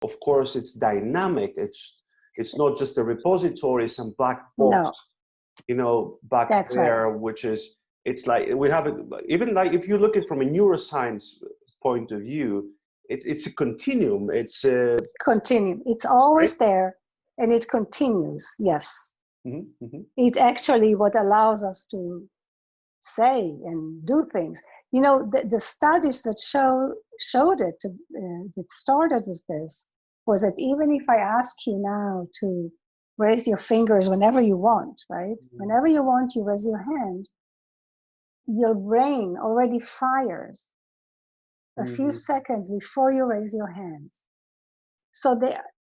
of course, it's dynamic. It's not just a repository, some black box, you know, back That's there, right. which is, it's like, we have it, even like, if you look at it from a neuroscience point of view, it's a continuum. It's a Continuum. It's always right? there, and it continues. Yes. Mm-hmm, mm-hmm. It's actually what allows us to say and do things. You know, the studies that showed it, that started with this, was that even if I ask you now to raise your fingers whenever you want, right? Mm-hmm. Whenever you want, you raise your hand, your brain already fires a few seconds before you raise your hands. So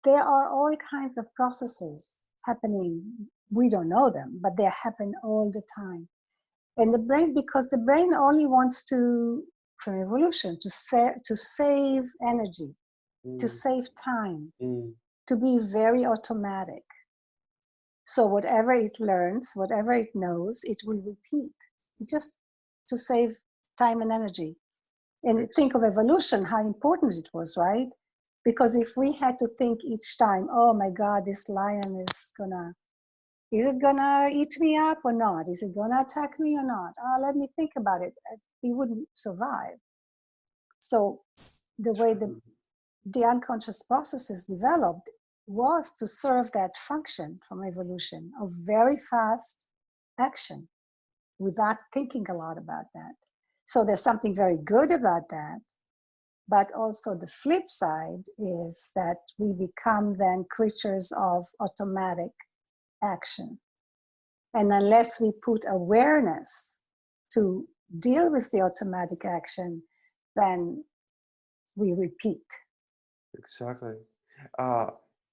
there are all kinds of processes happening. We don't know them, but they happen all the time. And the brain, because the brain only wants to, from evolution, to save energy, to save time, to be very automatic. So whatever it learns, whatever it knows, it will repeat, just to save time and energy. And think of evolution, how important it was, right? Because if we had to think each time, oh my God, this lion is it gonna eat me up or not? Is it gonna attack me or not? Oh, let me think about it. We wouldn't survive. So the way the unconscious processes developed was to serve that function from evolution of very fast action without thinking a lot about that. So there's something very good about that. But also the flip side is that we become then creatures of automatic action. And unless we put awareness to deal with the automatic action, then we repeat. Exactly.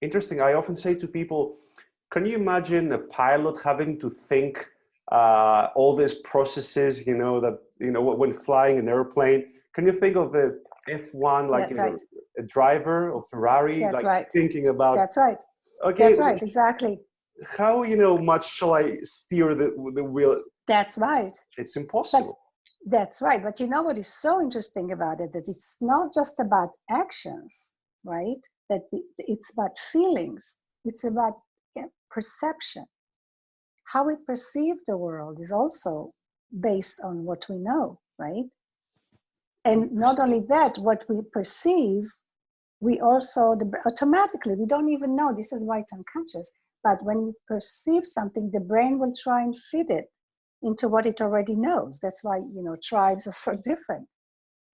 Interesting. I often say to people, can you imagine a pilot having to think all these processes, you know, that, you know, when flying an airplane? Can you think of a F1, like, That's you know, right. a driver of Ferrari, That's like right. thinking about, That's right. okay, That's right. Exactly. how, you know, much shall I steer the wheel? That's right. It's impossible. But that's right. But you know what is so interesting about it? That it's not just about actions, right? That it's about feelings. It's about perception. How we perceive the world is also based on what we know, right? And not only that, what we perceive, we also automatically, we don't even know, this is why it's unconscious, but when we perceive something, the brain will try and fit it into what it already knows. That's why, you know, tribes are so different.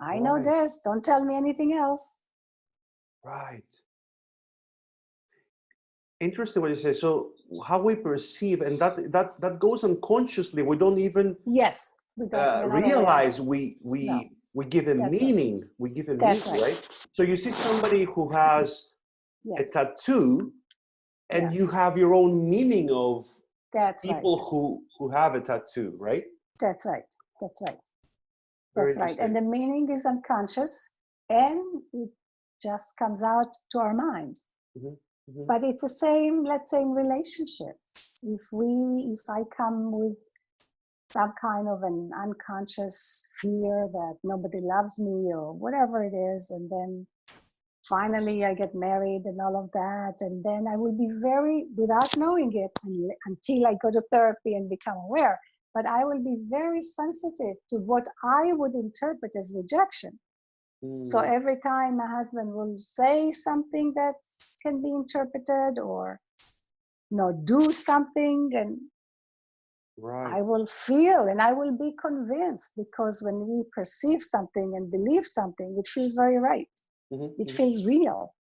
I know this, don't tell me anything else. Right. Interesting what you say. So how we perceive, and that goes unconsciously. We don't even Yes, we don't realize we give a That's meaning. right. We give a That's meaning, right. right? So you see somebody who has a tattoo, and you have your own meaning of people who have a tattoo, right? That's right. That's right. Very That's right. And the meaning is unconscious, and it just comes out to our mind. But it's the same, let's say, in relationships. If I come with some kind of an unconscious fear that nobody loves me or whatever it is, and then finally I get married and all of that, and then I will be very, without knowing it, until I go to therapy and become aware, but I will be very sensitive to what I would interpret as rejection. So every time my husband will say something that can be interpreted, or do something, and I will feel and I will be convinced, because when we perceive something and believe something, it feels very right. It feels real.